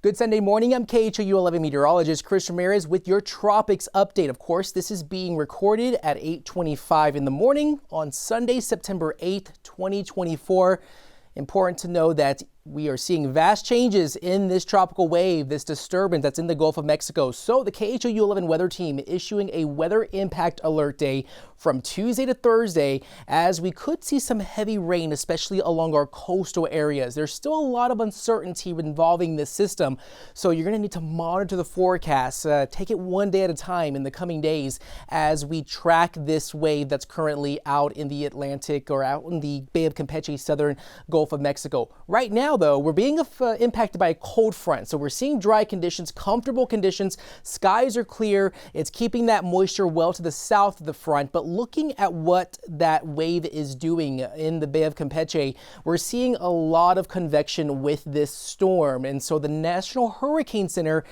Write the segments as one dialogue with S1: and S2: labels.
S1: Good Sunday morning. I'm KHOU 11 meteorologist Chris Ramirez with your tropics update. Of course, this is being recorded at 8:25 in the morning on Sunday, September 8th, 2024. Important to know that we are seeing vast changes in this tropical wave, this disturbance that's in the Gulf of Mexico. So the KHOU 11 weather team issuing a weather impact alert day from Tuesday to Thursday, as we could see some heavy rain, especially along our coastal areas. There's still a lot of uncertainty involving this system, so you're going to need to monitor the forecast. Take it one day at a time in the coming days as we track this wave that's currently out in the Atlantic or out in the Bay of Campeche, southern Gulf of Mexico. Right now, though, we're being impacted by a cold front, so we're seeing dry conditions, comfortable conditions. Skies are clear. It's keeping that moisture well to the south of the front, but looking at what that wave is doing in the Bay of Campeche, we're seeing a lot of convection with this storm, and so the National Hurricane Center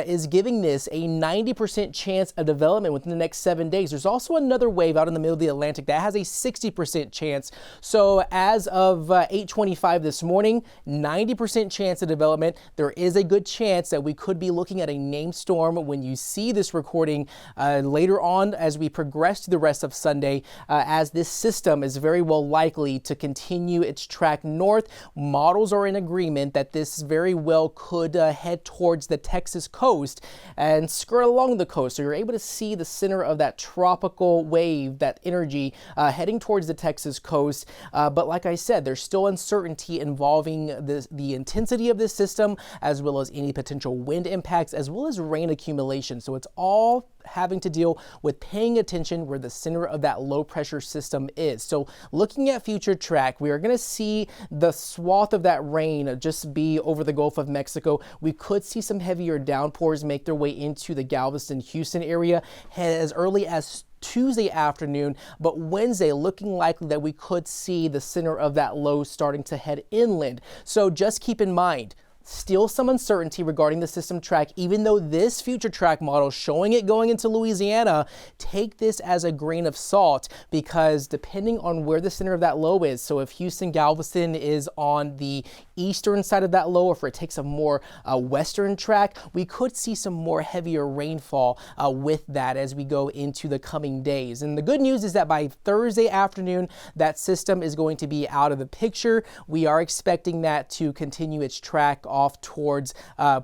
S1: is giving this a 90% chance of development within the next 7 days. There's also another wave out in the middle of the Atlantic that has a 60% chance. So as of 8:25 this morning, 90% chance of development. There is a good chance that we could be looking at a named storm when you see this recording later on as we progress to the rest of Sunday, as this system is very well likely to continue its track north. Models are in agreement that this very well could head towards the Texas coast and skirt along the coast. So you're able to see the center of that tropical wave, that energy heading towards the Texas coast. But like I said, there's still uncertainty involving the intensity of this system, as well as any potential wind impacts, as well as rain accumulation. So it's all having to deal with paying attention where the center of that low pressure system is. So looking at future track, we are going to see the swath of that rain just be over the Gulf of Mexico. We could see some heavier downpours make their way into the Galveston, Houston area as early as Tuesday afternoon, but Wednesday looking likely that we could see the center of that low starting to head inland. So just keep in mind, still some uncertainty regarding the system track, even though this future track model showing it going into Louisiana. Take this as a grain of salt, because depending on where the center of that low is, so if Houston Galveston is on the eastern side of that low, or if it takes a more western track, we could see some more heavier rainfall with that as we go into the coming days. And the good news is that by Thursday afternoon, that system is going to be out of the picture. We are expecting that to continue its track off towards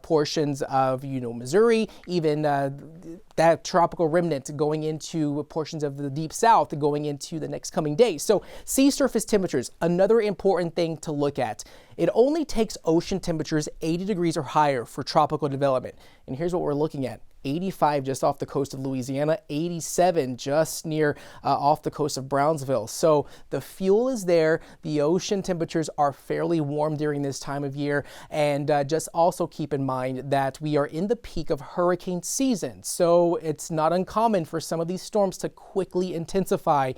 S1: portions of, Missouri, even that tropical remnant going into portions of the deep south going into the next coming days. So sea surface temperatures, another important thing to look at. It only takes ocean temperatures 80 degrees or higher for tropical development. And here's what we're looking at. 85 just off the coast of Louisiana, 87 just near off the coast of Brownsville. So the fuel is there. The ocean temperatures are fairly warm during this time of year. And just also keep in mind that we are in the peak of hurricane season. So it's not uncommon for some of these storms to quickly intensify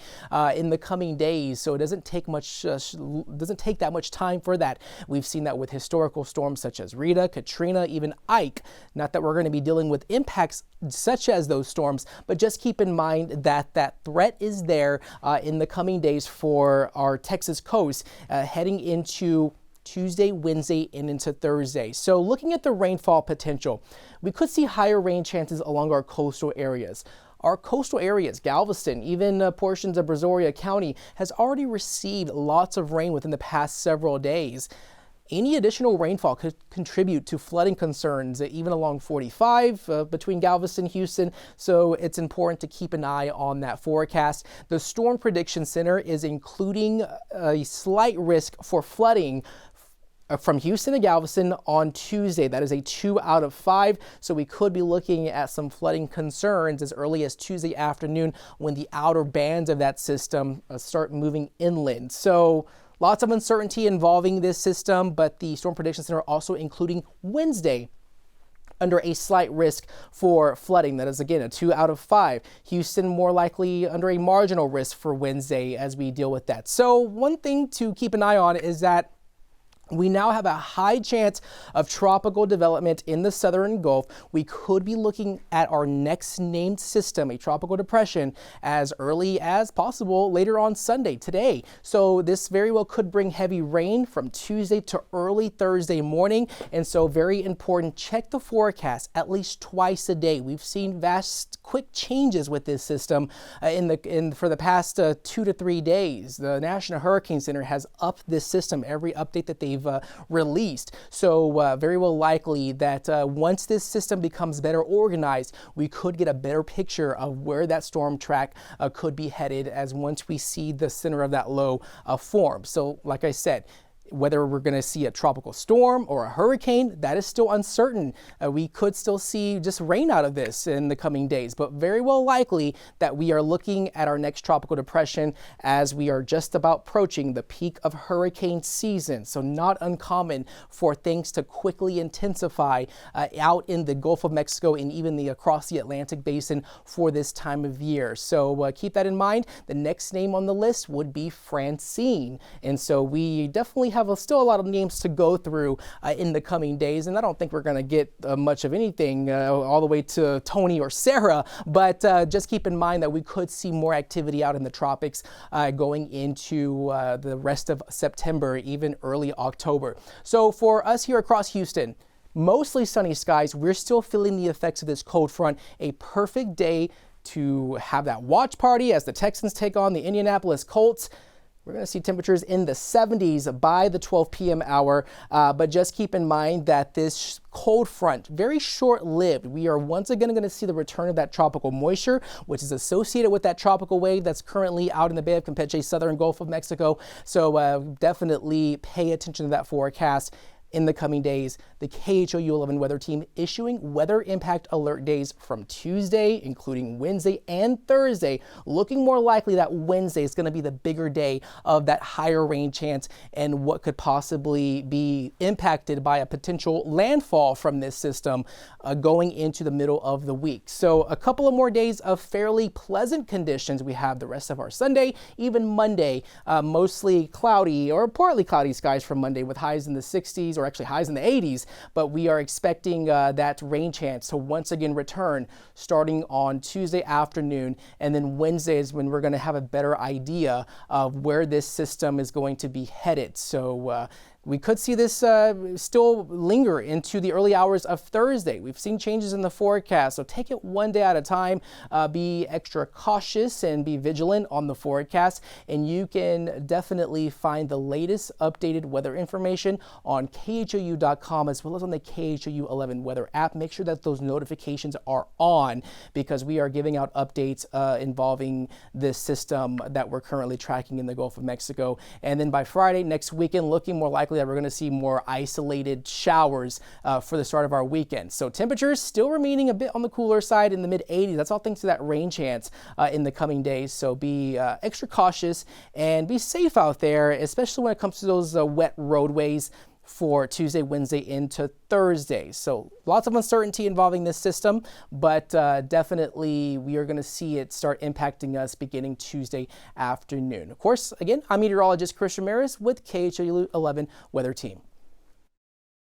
S1: in the coming days. So it doesn't take that much time for that. We've seen that with historical storms such as Rita, Katrina, even Ike. Not that we're going to be dealing with impacts such as those storms, but just keep in mind that that threat is there in the coming days for our Texas coast heading into Tuesday, Wednesday, and into Thursday. So looking at the rainfall potential, we could see higher rain chances along our coastal areas. Our coastal areas, Galveston, even portions of Brazoria County, has already received lots of rain within the past several days. Any additional rainfall could contribute to flooding concerns, even along 45 between Galveston and Houston. So it's important to keep an eye on that forecast. The Storm Prediction Center is including a slight risk for flooding from Houston to Galveston on Tuesday. That is a 2 out of 5. So we could be looking at some flooding concerns as early as Tuesday afternoon when the outer bands of that system start moving inland. So lots of uncertainty involving this system, but the Storm Prediction Center also including Wednesday under a slight risk for flooding. That is, again, a 2 out of 5. Houston more likely under a marginal risk for Wednesday as we deal with that. So one thing to keep an eye on is that We now have a high chance of tropical development in the southern Gulf. We could be looking at our next named system, a tropical depression, as early as possible later on Sunday, today. So this very well could bring heavy rain from Tuesday to early Thursday morning. And so very important, check the forecast at least twice a day. We've seen vast, quick changes with this system for the past 2 to 3 days. The National Hurricane Center has upped this system every update that they've released. So very well likely that once this system becomes better organized, we could get a better picture of where that storm track could be headed as once we see the center of that low form. So like I said, whether we're going to see a tropical storm or a hurricane, that is still uncertain. We could still see just rain out of this in the coming days, but very well likely that we are looking at our next tropical depression as we are just about approaching the peak of hurricane season. So not uncommon for things to quickly intensify out in the Gulf of Mexico and even across the Atlantic basin for this time of year. So keep that in mind. The next name on the list would be Francine. And so we definitely have still a lot of names to go through in the coming days, and I don't think we're going to get much of anything all the way to Tony or Sarah, but just keep in mind that we could see more activity out in the tropics going into the rest of September, even early October. So for us here across Houston, mostly sunny skies. We're still feeling the effects of this cold front. A perfect day to have that watch party as the Texans take on the Indianapolis Colts. We're going to see temperatures in the 70s by the 12 p.m. hour, but just keep in mind that this cold front, very short-lived. We are once again going to see the return of that tropical moisture, which is associated with that tropical wave that's currently out in the Bay of Campeche, southern Gulf of Mexico. So definitely pay attention to that forecast in the coming days. The KHOU 11 weather team issuing weather impact alert days from Tuesday, including Wednesday and Thursday. Looking more likely that Wednesday is going to be the bigger day of that higher rain chance and what could possibly be impacted by a potential landfall from this system going into the middle of the week. So a couple of more days of fairly pleasant conditions. We have the rest of our Sunday, even Monday, mostly cloudy or partly cloudy skies from Monday with highs in the 60s, or actually highs in the 80s, but we are expecting that rain chance to once again return starting on Tuesday afternoon, and then Wednesday is when we're going to have a better idea of where this system is going to be headed. So we could see this still linger into the early hours of Thursday. We've seen changes in the forecast, so take it one day at a time. Be extra cautious and be vigilant on the forecast, and you can definitely find the latest updated weather information on KHOU.com as well as on the KHOU 11 weather app. Make sure that those notifications are on because we are giving out updates involving this system that we're currently tracking in the Gulf of Mexico. And then by Friday, next weekend, looking more likely that we're going to see more isolated showers for the start of our weekend. So temperatures still remaining a bit on the cooler side in the mid 80s. That's all thanks to that rain chance in the coming days. So be extra cautious and be safe out there, especially when it comes to those wet roadways for Tuesday, Wednesday into Thursday. So lots of uncertainty involving this system, but definitely we are going to see it start impacting us beginning Tuesday afternoon. Of course, again, I'm meteorologist Chris Ramirez with KHOU 11 Weather Team.